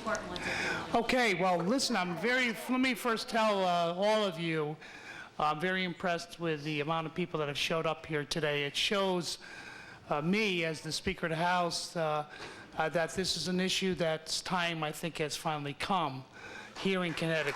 important ones. Okay, well, listen, let me first tell all of you, I'm very impressed with the amount of people that have showed up here today. It shows me, as the Speaker of the House, that this is an issue that's time, I think, has finally come here in Connecticut.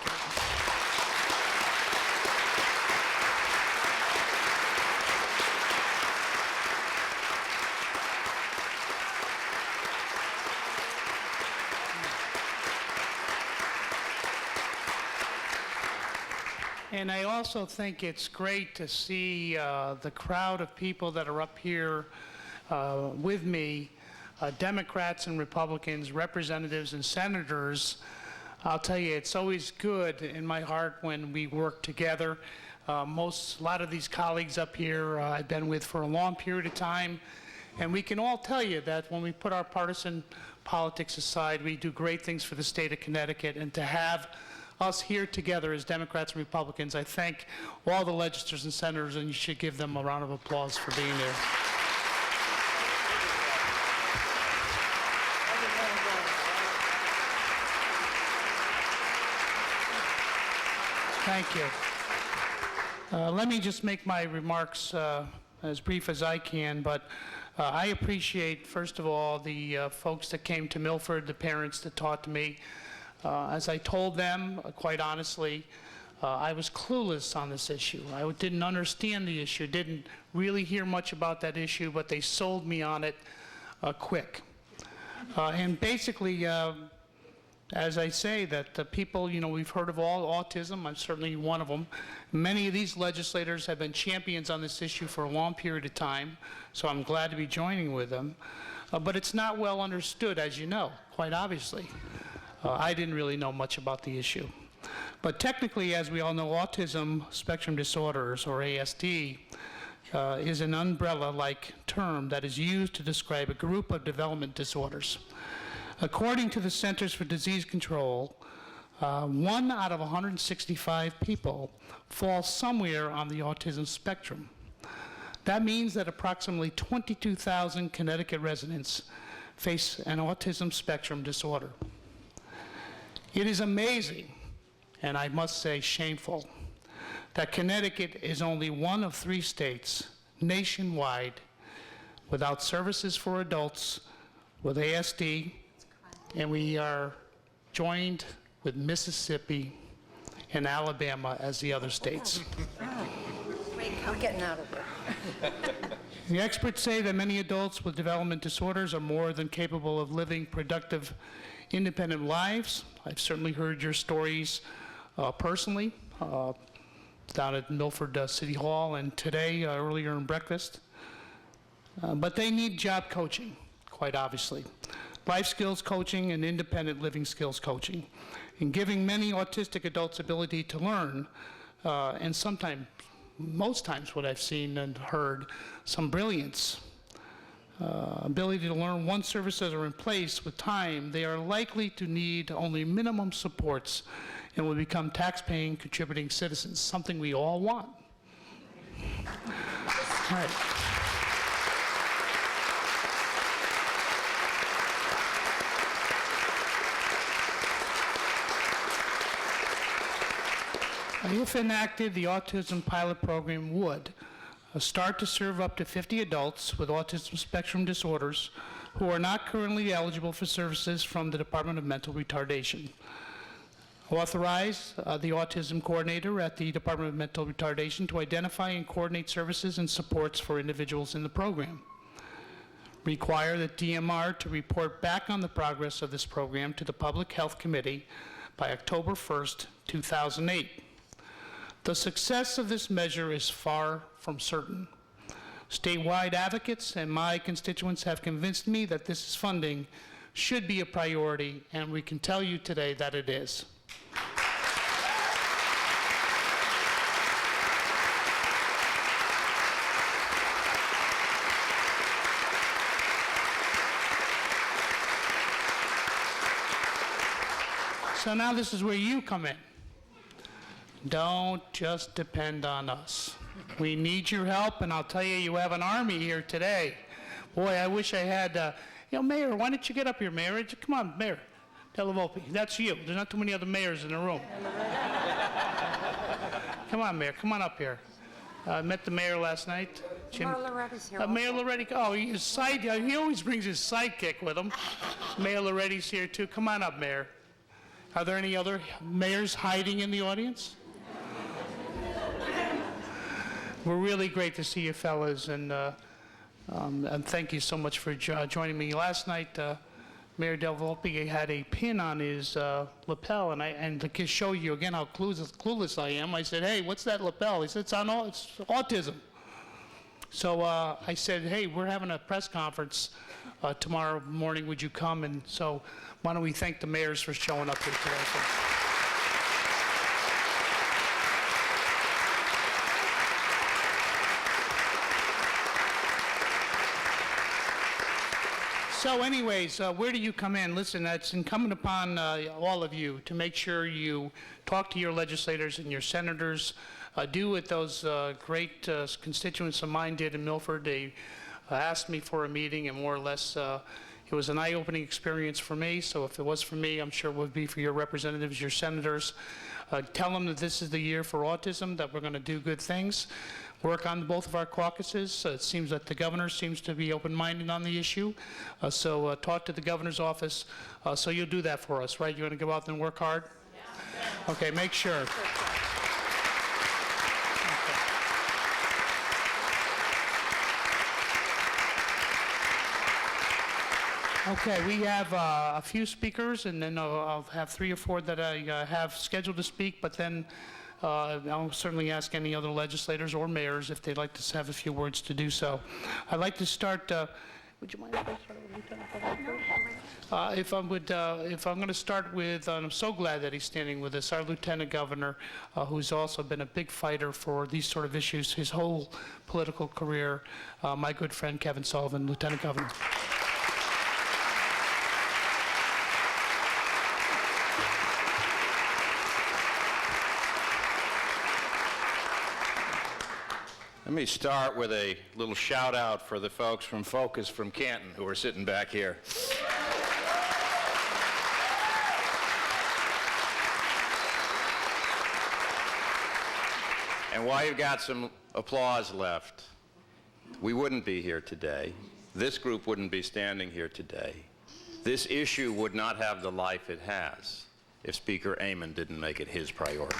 And I also think it's great to see the crowd of people that are up here with me, Democrats and Republicans, representatives and senators. I'll tell you, it's always good in my heart when we work together. A lot of these colleagues up here I've been with for a long period of time, and we can all tell you that when we put our partisan politics aside, we do great things for the state of Connecticut, and to have us here together as Democrats and Republicans, I thank all the legislators and senators, and you should give them a round of applause for being there. Thank you. Let me just make my remarks as brief as I can, but I appreciate, first of all, the folks that came to Milford, the parents that talked to me. As I told them, quite honestly, I was clueless on this issue. I didn't understand the issue, didn't really hear much about that issue, but they sold me on it quick. And basically, as I say, that the people, we've heard of all autism. I'm certainly one of them. Many of these legislators have been champions on this issue for a long period of time, so I'm glad to be joining with them. But it's not well understood, as you know, quite obviously. I didn't really know much about the issue. But technically, as we all know, autism spectrum disorders, or ASD, is an umbrella-like term that is used to describe a group of development disorders. According to the Centers for Disease Control, 1 out of 165 people fall somewhere on the autism spectrum. That means that approximately 22,000 Connecticut residents face an autism spectrum disorder. It is amazing, and I must say shameful, that Connecticut is only one of 3 states nationwide without services for adults with ASD, and we are joined with Mississippi and Alabama as the other states. We're getting out of there. The experts say that many adults with development disorders are more than capable of living productive, independent lives. I've certainly heard your stories personally down at Milford City Hall and today, earlier in breakfast. But they need job coaching, quite obviously. Life skills coaching and independent living skills coaching. And giving many autistic adults ability to learn, and sometimes, most times what I've seen and heard, some brilliance. Ability to learn once services are in place with time, they are likely to need only minimum supports and will become tax-paying, contributing citizens, something we all want. All right. If enacted, the autism pilot program would start to serve up to 50 adults with autism spectrum disorders who are not currently eligible for services from the Department of Mental Retardation. Authorize the autism coordinator at the Department of Mental Retardation to identify and coordinate services and supports for individuals in the program. Require the DMR to report back on the progress of this program to the Public Health Committee by October 1st, 2008. The success of this measure is far from certain. Statewide advocates and my constituents have convinced me that this funding should be a priority, and we can tell you today that it is. So now this is where you come in. Don't just depend on us. We need your help, and I'll tell you, you have an army here today. Boy, I wish I had, Mayor, why don't you get up here, Mayor? Come on, Mayor. Della Volpe, that's you. There's not too many other mayors in the room. Come on, Mayor, come on up here. Met the mayor last night. Mayor Loretti's here Mayor also. Loretti, oh, he always brings his sidekick with him. Mayor Loretti's here too. Come on up, Mayor. Are there any other mayors hiding in the audience? We're really great to see you fellas, and thank you so much for joining me. Last night, Mayor Del Volpe had a pin on his lapel, and to show you again how clueless I am, I said, "Hey, what's that lapel?" He said, "It's autism." So I said, "Hey, we're having a press conference tomorrow morning. Would you come?" And so why don't we thank the mayors for showing up here today? So anyways, where do you come in? Listen, it's incumbent upon all of you to make sure you talk to your legislators and your senators. Do what those great constituents of mine did in Milford. They asked me for a meeting, and more or less it was an eye-opening experience for me. So if it was for me, I'm sure it would be for your representatives, your senators. Tell them that this is the year for autism, that we're going to do good things. Work on both of our caucuses. It seems that the governor seems to be open-minded on the issue. So talk to the governor's office. So you'll do that for us, right? You're going to go out and work hard? Yeah. Okay, make sure. Okay, we have a few speakers, and then I'll have 3 or 4 that I have scheduled to speak, but then I'll certainly ask any other legislators or mayors if they'd like to have a few words to do so. I'd like to start, would you mind if I start with Lieutenant Governor first? If I'm going to start with, I'm so glad that he's standing with us, our Lieutenant Governor, who's also been a big fighter for these sort of issues his whole political career, my good friend Kevin Sullivan, Lieutenant Governor. Let me start with a little shout out for the folks from Focus from Canton who are sitting back here. And while you've got some applause left, we wouldn't be here today. This group wouldn't be standing here today. This issue would not have the life it has if Speaker Amann didn't make it his priority.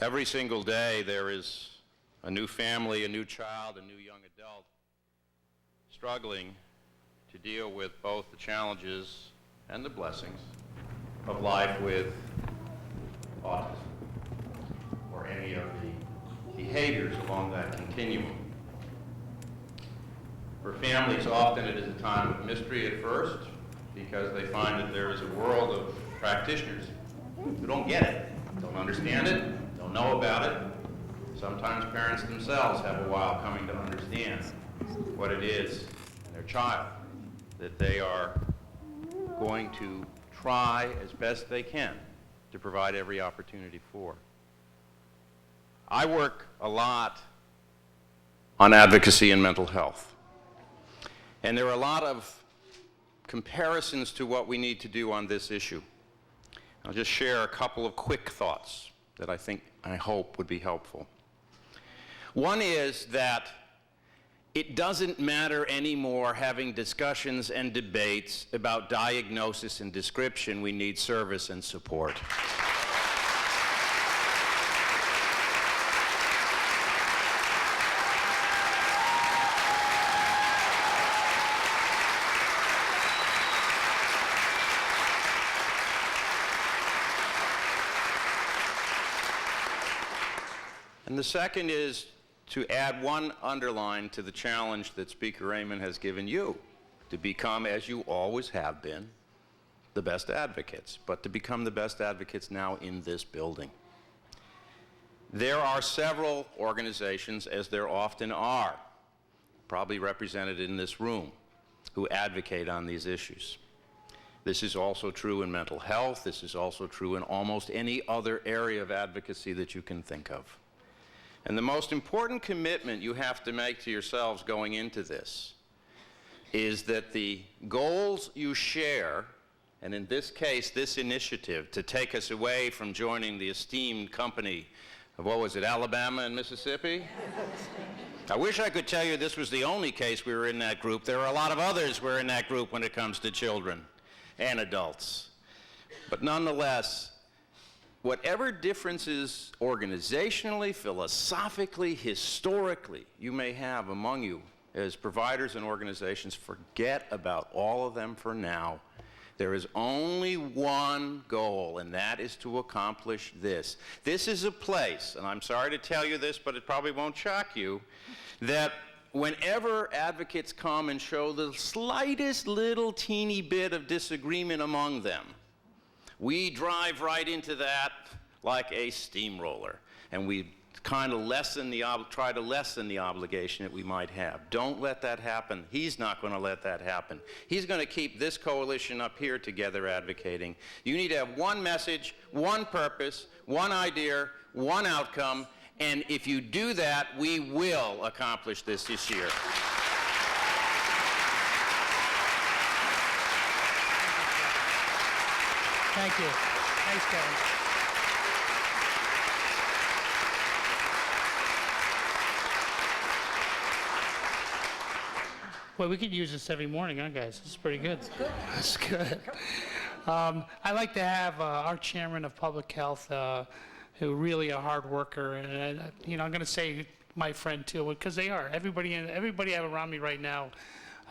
Every single day there is a new family, a new child, a new young adult struggling to deal with both the challenges and the blessings of life with autism or any of the behaviors along that continuum. For families, often it is a time of mystery at first because they find that there is a world of practitioners who don't get it, don't understand it, don't know about it. Sometimes parents themselves have a while coming to understand what it is in their child that they are going to try as best they can to provide every opportunity for. I work a lot on advocacy and mental health. And there are a lot of comparisons to what we need to do on this issue. I'll just share a couple of quick thoughts that I hope would be helpful. One is that it doesn't matter anymore having discussions and debates about diagnosis and description. We need service and support. And the second is to add one underline to the challenge that Speaker Amann has given you, to become, as you always have been, the best advocates, but to become the best advocates now in this building. There are several organizations, as there often are, probably represented in this room, who advocate on these issues. This is also true in mental health. This is also true in almost any other area of advocacy that you can think of. And the most important commitment you have to make to yourselves going into this is that the goals you share, and in this case, this initiative to take us away from joining the esteemed company of, what was it, Alabama and Mississippi? I wish I could tell you this was the only case we were in that group. There are a lot of others who are in that group when it comes to children and adults. But nonetheless, whatever differences organizationally, philosophically, historically you may have among you as providers and organizations, forget about all of them for now. There is only one goal, and that is to accomplish this. This is a place, and I'm sorry to tell you this, but it probably won't shock you, that whenever advocates come and show the slightest little teeny bit of disagreement among them, we drive right into that like a steamroller, and we kind of try to lessen the obligation that we might have. Don't let that happen. He's not going to let that happen. He's going to keep this coalition up here together advocating. You need to have one message, one purpose, one idea, one outcome, and if you do that, we will accomplish this year. Thank you. Thanks, Kevin. Well, we could use this every morning, huh, guys? This is pretty good. That's good. I'd like to have our chairman of public health, who really a hard worker, and I'm going to say my friend too, because they are. Everybody I have around me right now,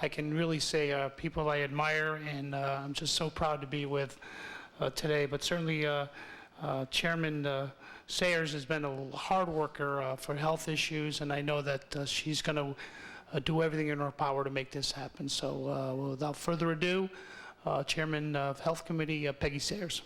I can really say people I admire, and I'm just so proud to be with today. But certainly, Chairman Sayers has been a hard worker for health issues, and I know that she's going to do everything in her power to make this happen. So without further ado, Chairman of Health Committee, Peggy Sayers.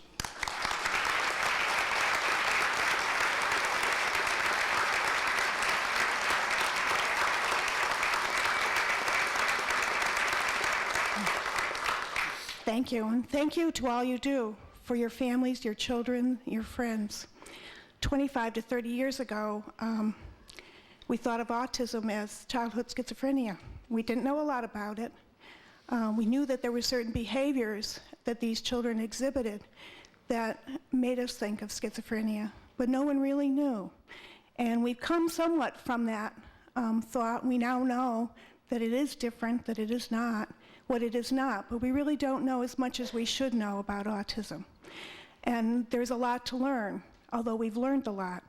Thank you, and thank you to all you do for your families, your children, your friends. 25 to 30 years ago, we thought of autism as childhood schizophrenia. We didn't know a lot about it. We knew that there were certain behaviors that these children exhibited that made us think of schizophrenia, but no one really knew. And we've come somewhat from that thought. We now know that it is different, that it is not what it is not, but we really don't know as much as we should know about autism. And there's a lot to learn, although we've learned a lot.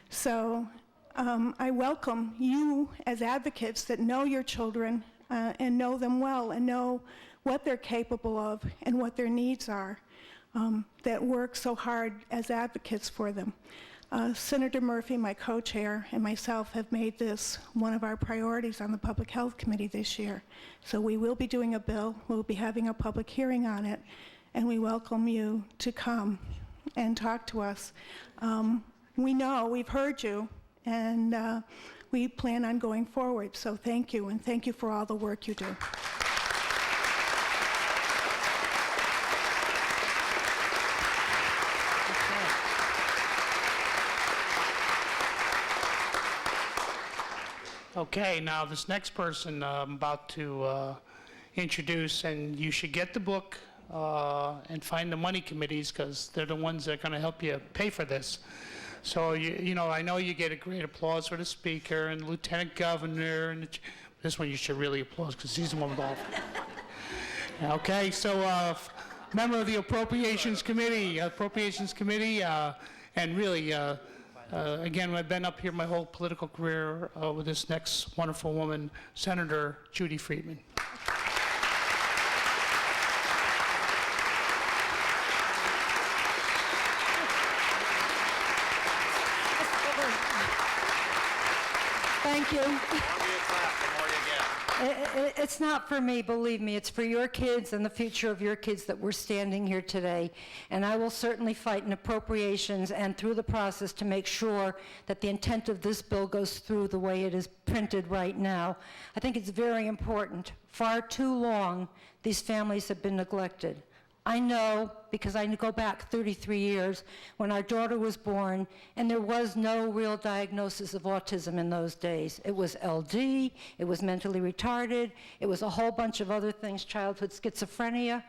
So I welcome you as advocates that know your children and know them well and know what they're capable of and what their needs are, that work so hard as advocates for them. Senator Murphy, my co-chair, and myself have made this one of our priorities on the Public Health Committee this year. So we will be doing a bill, we'll be having a public hearing on it, and we welcome you to come and talk to us. We know, we've heard you, and we plan on going forward. So thank you, and thank you for all the work you do. Okay, now this next person I'm about to introduce, and you should get the book and find the money committees, because they're the ones that are going to help you pay for this. So, I know you get a great applause for the speaker and the lieutenant governor, and this one you should really applaud, because he's the one with all. Okay, so member of the Appropriations Committee, and really, again, I've been up here my whole political career with this next wonderful woman, Senator Judy Friedman. Thank you. It's not for me, believe me. It's for your kids and the future of your kids that we're standing here today. And I will certainly fight in appropriations and through the process to make sure that the intent of this bill goes through the way it is printed right now. I think it's very important. Far too long, these families have been neglected. I know, because I go back 33 years, when our daughter was born, and there was no real diagnosis of autism in those days. It was LD, it was mentally retarded, it was a whole bunch of other things, childhood schizophrenia.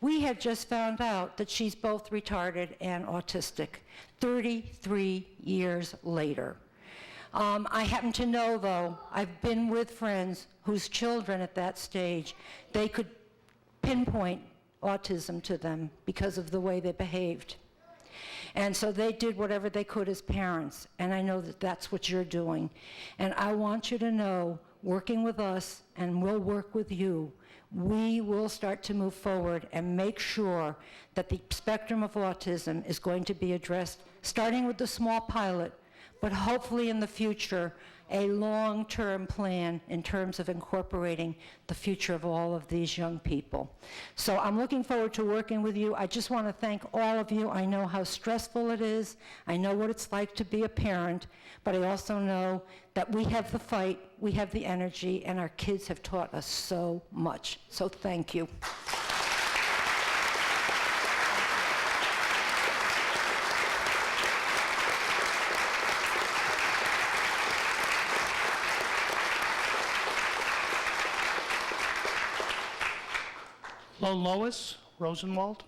We had just found out that she's both retarded and autistic 33 years later. I happen to know, though, I've been with friends whose children at that stage, they could pinpoint autism to them because of the way they behaved. And so they did whatever they could as parents, and I know that that's what you're doing. And I want you to know, working with us, and we'll work with you, we will start to move forward and make sure that the spectrum of autism is going to be addressed, starting with the small pilot, but hopefully in the future, a long-term plan in terms of incorporating the future of all of these young people. So I'm looking forward to working with you. I just want to thank all of you. I know how stressful it is. I know what it's like to be a parent, but I also know that we have the fight, we have the energy, and our kids have taught us so much. So thank you. Hello, Lois Rosenwald.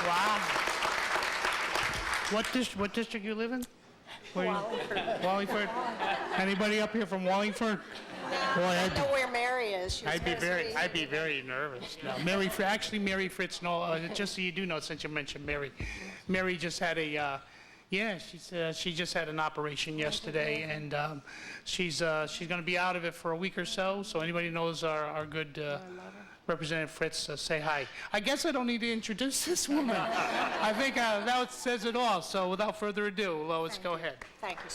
Wow. What district you live in? Wallingford. Wallingford. Anybody up here from Wallingford? Boy, I don't know where Mary is. She was I'd supposed to be very nervous. No, Mary Fritz. No, just so you do know, since you mentioned Mary, Mary just had a, she just had an operation yesterday, and she's going to be out of it for a week or so. So anybody knows our good Representative Fritz, say hi. I guess I don't need to introduce this woman. I think that says it all. So without further ado, Lois, go ahead. Thank you.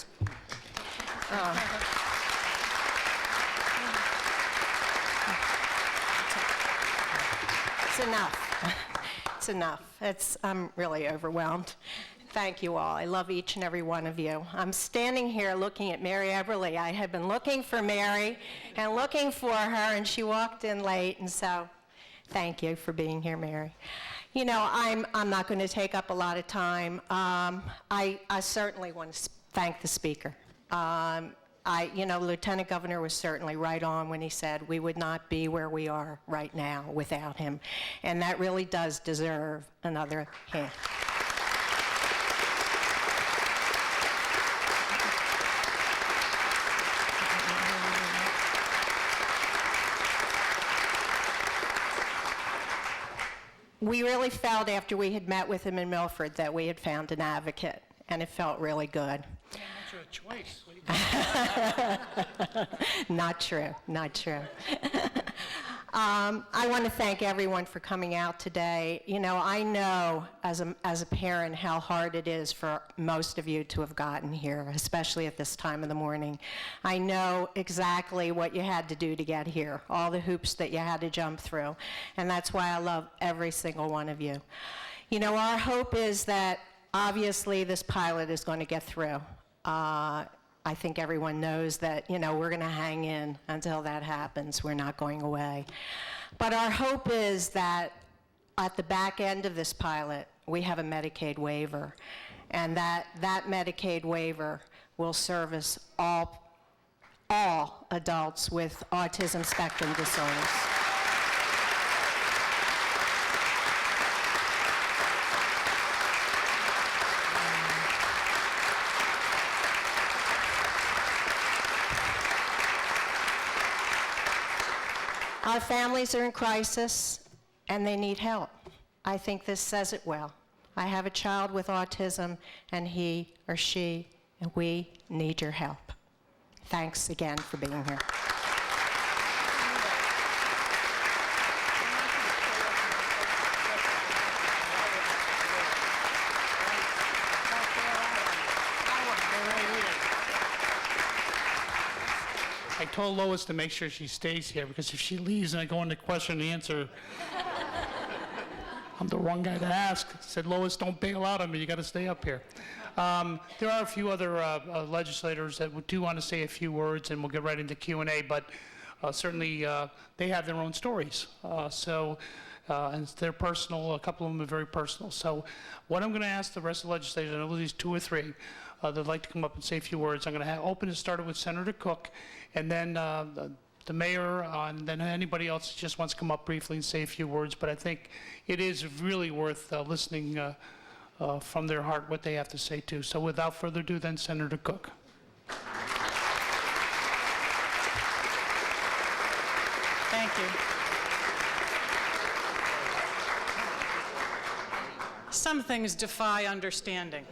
It's enough. It's enough. I'm really overwhelmed. Thank you all. I love each and every one of you. I'm standing here looking at Mary Everly. I had been looking for Mary and looking for her, and she walked in late, and so thank you for being here, Mary. You know, I'm not going to take up a lot of time. I certainly want to thank the speaker. Lieutenant Governor was certainly right on when he said we would not be where we are right now without him, and that really does deserve another hand. We really felt after we had met with him in Milford that we had found an advocate, and it felt really good. Not your choice. Not true, not true. I want to thank everyone for coming out today. You know, I know as a parent how hard it is for most of you to have gotten here, especially at this time of the morning. I know exactly what you had to do to get here, all the hoops that you had to jump through, and that's why I love every single one of you. You know, our hope is that obviously this pilot is going to get through. I think everyone knows that, you know, we're going to hang in until that happens. We're not going away. But our hope is that at the back end of this pilot, we have a Medicaid waiver, and that Medicaid waiver will service all adults with autism spectrum disorders. Our families are in crisis, and they need help. I think this says it well. I have a child with autism, and he or she, and we need your help. Thanks again for being here. I told Lois to make sure she stays here, because if she leaves and I go into question and answer, I'm the wrong guy to ask. I said, Lois, don't bail out on me. You got to stay up here. There are a few other legislators that do want to say a few words, and we'll get right into Q&A, but certainly they have their own stories. And they're personal. A couple of them are very personal. So what I'm going to ask the rest of the legislators, I know there's 2 or 3 that'd like to come up and say a few words. I'm going to open it, started with Senator Cook, and then the mayor, and then anybody else that just wants to come up briefly and say a few words. But I think it is really worth listening from their heart what they have to say too. So without further ado, then Senator Cook. Thank you. Some things defy understanding.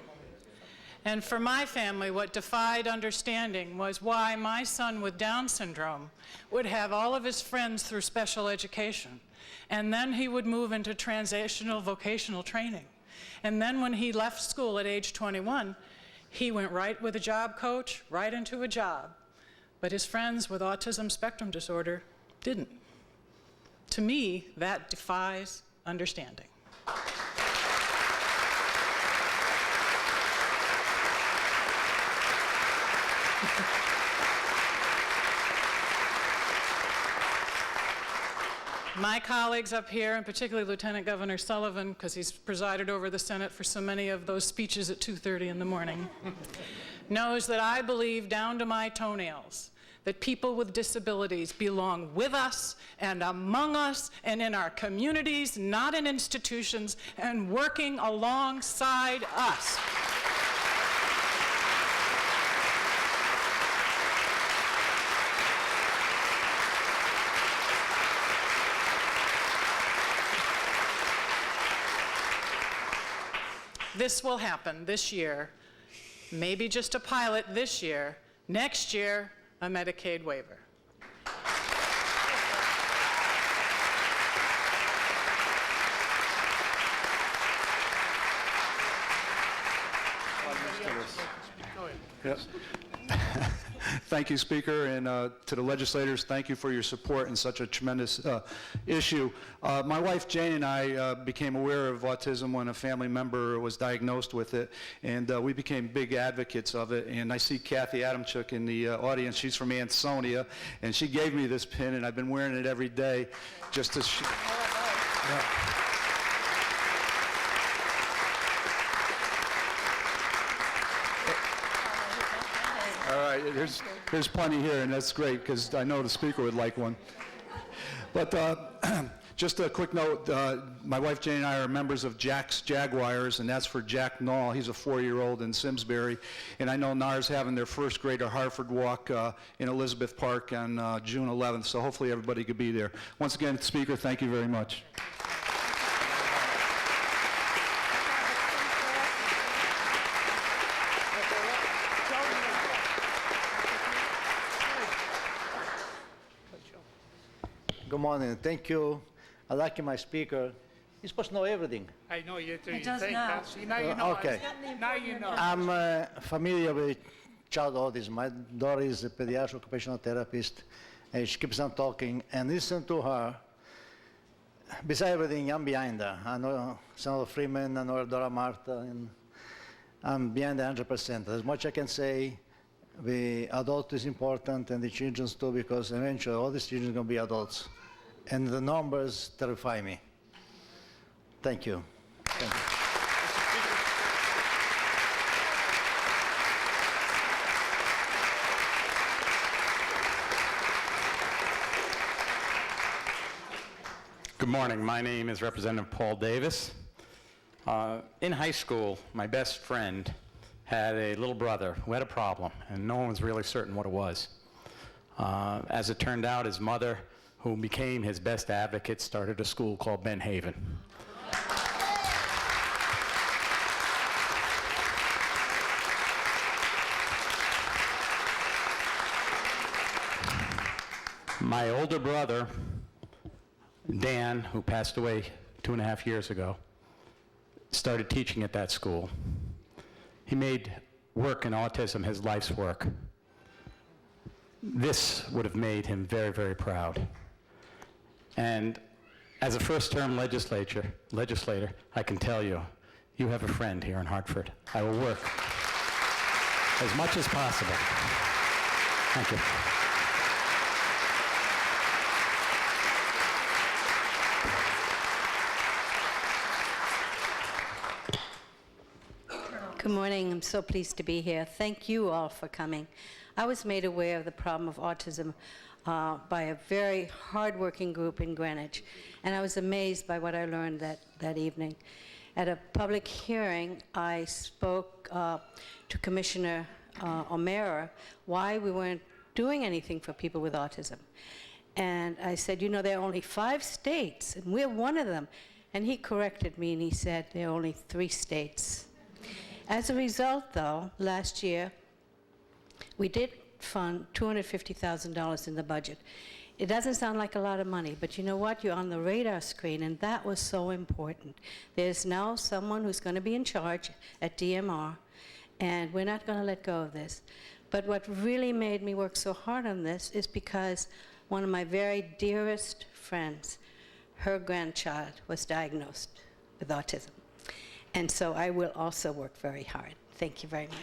And for my family, what defied understanding was why my son with Down syndrome would have all of his friends through special education. And then he would move into transitional vocational training. And then when he left school at age 21, he went right with a job coach, right into a job. But his friends with autism spectrum disorder didn't. To me, that defies understanding. My colleagues up here, and particularly Lieutenant Governor Sullivan, because he's presided over the Senate for so many of those speeches at 2:30 in the morning, knows that I believe down to my toenails that people with disabilities belong with us and among us and in our communities, not in institutions, and working alongside us. This will happen this year, maybe just a pilot this year, next year, a Medicaid waiver. Yes. Thank you, Speaker, and to the legislators, thank you for your support in such a tremendous issue. My wife Jane and I became aware of autism when a family member was diagnosed with it, and we became big advocates of it. And I see Kathy Adamchuk in the audience. She's from Ansonia, and she gave me this pin, and I've been wearing it every day just to yeah. All right, there's plenty here, and that's great, because I know the Speaker would like one. But just a quick note, my wife Jane and I are members of Jack's Jaguars, and that's for Jack Knoll. He's a 4-year-old in Simsbury, and I know NAR's having their first grader Hartford walk in Elizabeth Park on June 11th, so hopefully everybody could be there. Once again, Speaker, thank you very much. Good morning. Thank you. I like my speaker. He's supposed to know everything. I know you do. He does now. See, now you know. Okay. Now you know. I'm familiar with child autism. My daughter is a pediatric occupational therapist, and she keeps on talking. And listen to her. Besides everything, I'm behind her. I know Senator Freeman, I know Dora Marta, and I'm behind her 100%. As much I can say, the adult is important, and the children too, because eventually all these children are going to be adults. And the numbers terrify me. Thank you. Thank you. Good morning. My name is Representative Paul Davis. In high school, my best friend had a little brother who had a problem, and no one was really certain what it was. As it turned out, his mother, who became his best advocate, started a school called Ben Haven. My older brother, Dan, who passed away 2.5 years ago, started teaching at that school. He made work in autism his life's work. this would have made him very, very proud. And as a first-term legislator, I can tell you, you have a friend here in Hartford. I will work as much as possible. Thank you. Good morning. I'm so pleased to be here. Thank you all for coming. I was made aware of the problem of autism by a very hardworking group in Greenwich, and I was amazed by what I learned that evening. At a public hearing, I spoke to Commissioner O'Meara why we weren't doing anything for people with autism. And I said, you know, there are only 5 states, and we're one of them. And he corrected me, and he said there are only 3 states. As a result, though, last year, we did fund $250,000 in the budget. It doesn't sound like a lot of money, but you know what? You're on the radar screen, and that was so important. There's now someone who's going to be in charge at DMR, and we're not going to let go of this. But what really made me work so hard on this is because one of my very dearest friends, her grandchild was diagnosed with autism. And so I will also work very hard. Thank you very much.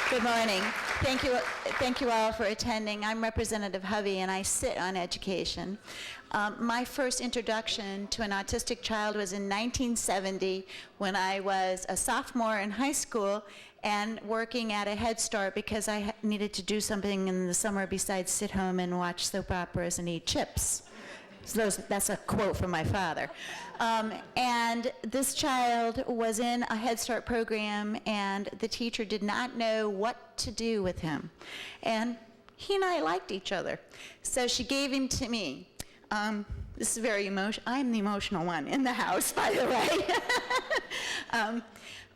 Good morning. Thank you all for attending. I'm Representative Hovey, and I sit on education. My first introduction to an autistic child was in 1970 when I was a sophomore in high school and working at a Head Start because I needed to do something in the summer besides sit home and watch soap operas and eat chips. So that's a quote from my father. And this child was in a Head Start program, and the teacher did not know what to do with him. And he and I liked each other. So she gave him to me. This is very emotional. I'm the emotional one in the house, by the way.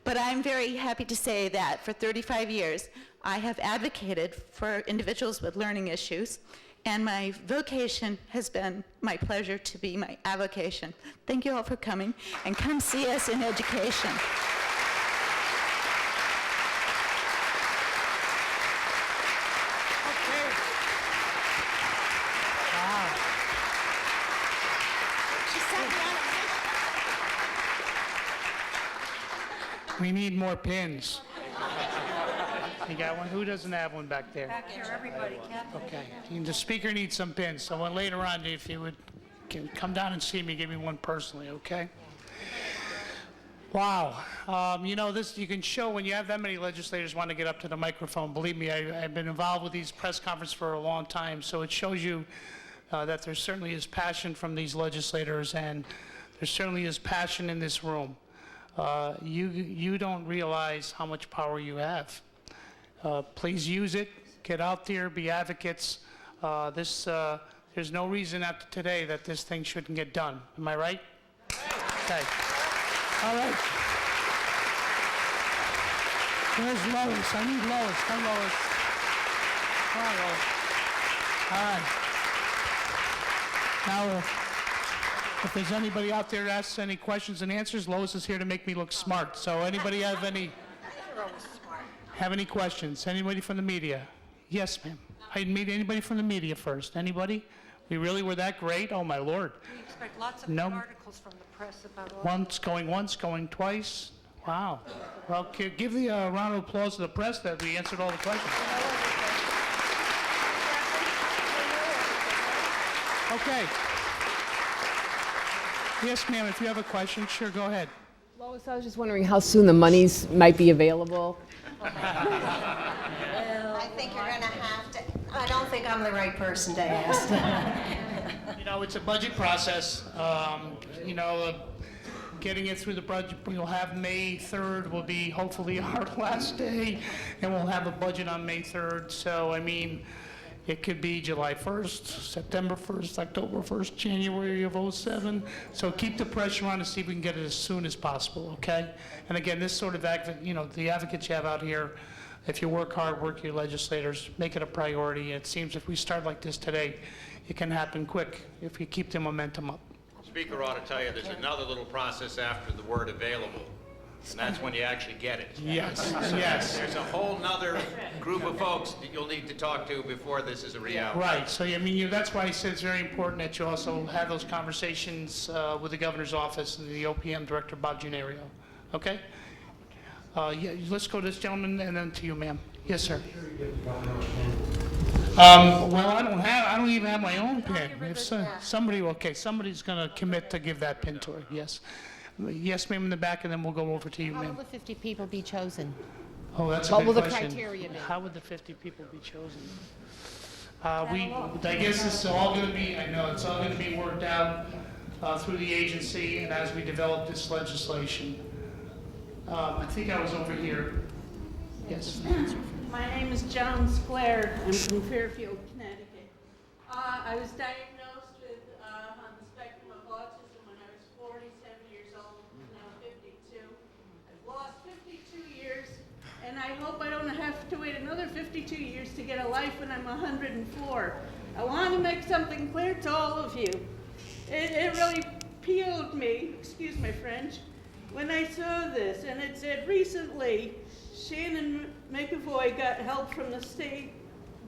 But I'm very happy to say that for 35 years, I have advocated for individuals with learning issues, and my vocation has been my pleasure to be my avocation. Thank you all for coming, and come see us in education. We need more pins. You got one? Who doesn't have one back there? Back here, everybody. Okay. The speaker needs some pins, so when later on, if you would come down and see me, give me one personally, okay? Wow. You know, this you can show when you have that many legislators want to get up to the microphone. Believe me, I've been involved with these press conferences for a long time, so it shows you that there certainly is passion from these legislators, and there certainly is passion in this room. You don't realize how much power you have. Please use it. Get out there. Be advocates. There's no reason after today that this thing shouldn't get done. Am I right? Okay. All right. Where's Lois? I need Lois. Come, Lois. Come on, Lois. All right. Now, if there's anybody out there that asks any questions and answers, Lois is here to make me look smart. So anybody have any questions? Anybody from the media? Yes, ma'am. I meet anybody from the media first. Anybody? We really were that great? Oh, my Lord. We expect lots of No. articles from the press about all Once, going twice. Wow. Well, give the round of applause to the press that we answered all the questions. Okay. Yes, ma'am, if you have a question, sure, go ahead. Lois, I was just wondering how soon the monies might be available. I think you're going to have to, I don't think I'm the right person to ask. You know, it's a budget process. Getting it through the budget, we'll have May 3rd will be hopefully our last day, and we'll have a budget on May 3rd. So, I mean, it could be July 1st, September 1st, October 1st, January of '07. So keep the pressure on to see if we can get it as soon as possible, okay? And again, this sort of, the advocates you have out here, if you work hard, work your legislators, make it a priority. It seems if we start like this today, it can happen quick if you keep the momentum up. Speaker ought to tell you there's another little process after the word available, and that's when you actually get it. Yes, So yes. There's a whole nother group of folks that you'll need to talk to before this is a reality. Right, so I mean, that's why I said it's very important that you also have those conversations with the governor's office and the OPM director, Bob Junario. Okay? Yeah, let's go to this gentleman and then to you, ma'am. Yes, sir. Well, I don't even have my own pin. If somebody's going to commit to give that pin to her. Yes. Yes, ma'am, in the back, and then we'll go over to you, How will ma'am. the 50 people be chosen? Oh, that's a What good will the question. criteria be? How would the 50 people be chosen? I guess it's all going to be, I know, it's all going to be worked out through the agency and as we develop this legislation. I think I was over here. Yes. My name is Joan Square. I'm from Fairfield, Connecticut. I was diagnosed with on the spectrum of autism when I was 47 years old. I'm now 52. I've lost 52 years, and I hope I don't have to wait another 52 years to get a life when I'm 104. I want to make something clear to all of you. It really peeled me, excuse my French, when I saw this, and it said recently, Shannon McAvoy got help from the State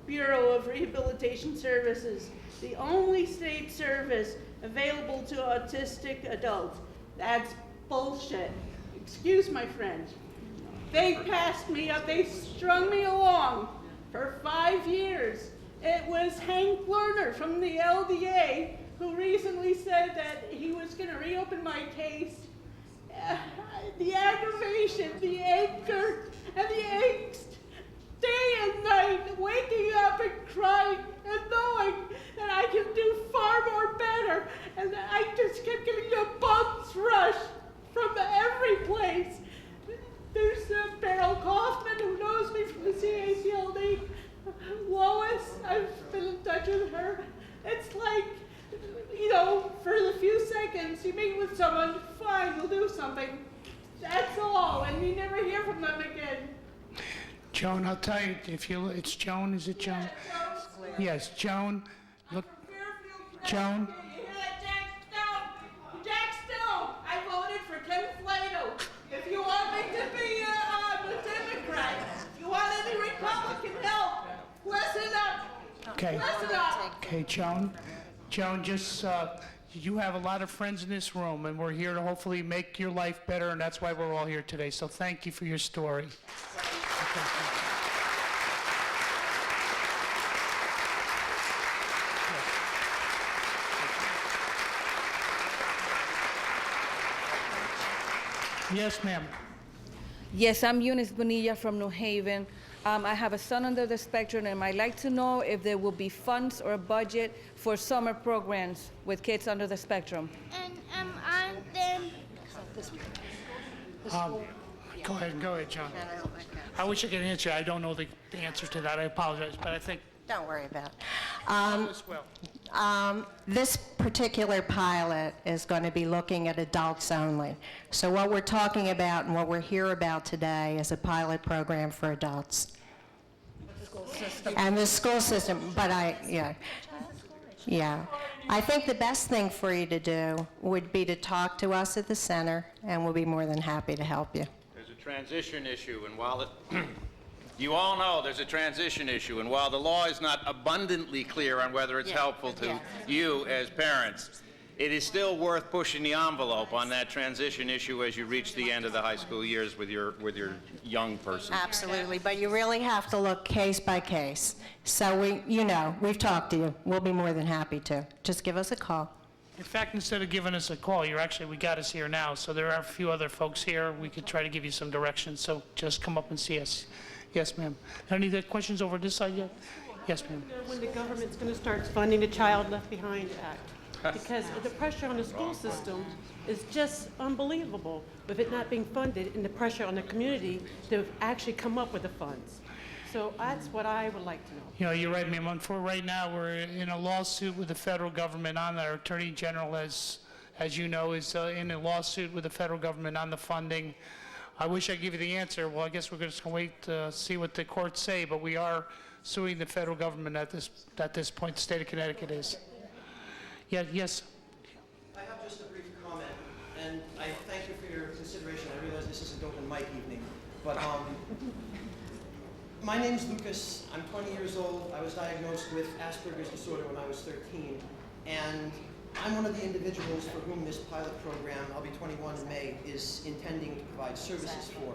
Bureau of Rehabilitation Services, the only state service available to autistic adults. That's bullshit. Excuse my French. They passed me up, they strung me along for 5 years. It was Hank Lerner from the LDA who recently said that he was going to reopen my case. The aggravation, the anger, and the angst, day and night, waking up and crying and knowing that I can do far more better, and that I just kept getting a bum's rush from every place. There's Beryl Kaufman, who knows me from the CACLD. Lois, I've been in touch with her. It's like, you know, for the few seconds you meet with someone, fine, we'll do something. That's all, and you never hear from them again. Joan, I'll tell you, it's Joan, is it Joan? Yes, Joan. Look, Joan. You hear that, Jack Stone? Jack Stone, I voted for Ken Flato. If you want me to be a Democrat, if you want any Republican help, listen up. Okay. Listen up. Okay, Joan. Joan, just, you have a lot of friends in this room, and we're here to hopefully make your life better, and that's why we're all here today. So thank you for your story. Yes, ma'am. Yes, I'm Eunice Bonilla from New Haven. I have a son under the spectrum, and I'd like to know if there will be funds or a budget for summer programs with kids under the spectrum. And I'm then. Go ahead, John. I wish I could answer. I don't know the answer to that. I apologize, but I think. Don't worry about it. All is well. This particular pilot is going to be looking at adults only. So what we're talking about and what we're here about today is a pilot program for adults. And the school system, but yeah. I think the best thing for you to do would be to talk to us at the center, and we'll be more than happy to help you. There's a transition issue, and while it, you all know there's a transition issue, and while the law is not abundantly clear on whether it's helpful to you as parents, it is still worth pushing the envelope on that transition issue as you reach the end of the high school years with your young person. Absolutely, but you really have to look case by case. So we've talked to you. We'll be more than happy to. Just give us a call. In fact, instead of giving us a call, we got us here now, so there are a few other folks here. We could try to give you some direction, so just come up and see us. Yes, ma'am. Any other questions over this side yet? Yes, ma'am. When the government's going to start funding the Child Left Behind Act? Because the pressure on the school system is just unbelievable with it not being funded, and the pressure on the community to actually come up with the funds. So that's what I would like to know. You know, you're right, ma'am. For right now, we're in a lawsuit with the federal government on our Attorney General, as you know, is in a lawsuit with the federal government on the funding. I wish I could give you the answer. Well, I guess we're just going to wait to see what the courts say, but we are suing the federal government at this point. The state of Connecticut is. Yeah, yes. I have just and I thank you for your consideration. I realize this isn't open mic evening, but my name's Lucas. I'm 20 years old. I was diagnosed with Asperger's disorder when I was 13, and I'm one of the individuals for whom this pilot program, I'll be 21 in May, is intending to provide services for.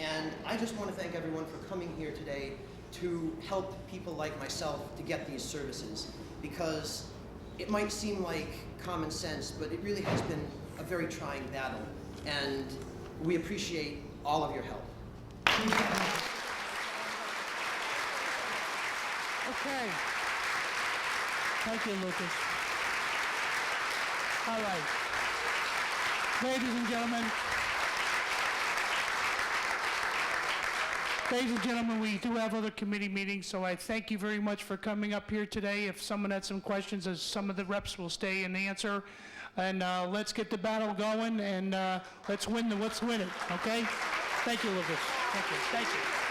And I just want to thank everyone for coming here today to help people like myself to get these services, because it might seem like common sense, but it really has been a very trying battle, and we appreciate all of your help. Okay. Thank you, Lucas. All right. Ladies and gentlemen, we do have other committee meetings, so I thank you very much for coming up here today. If someone had some questions, some of the reps will stay and answer. And let's get the battle going, and let's win it, okay? Thank you, Lucas. Thank you.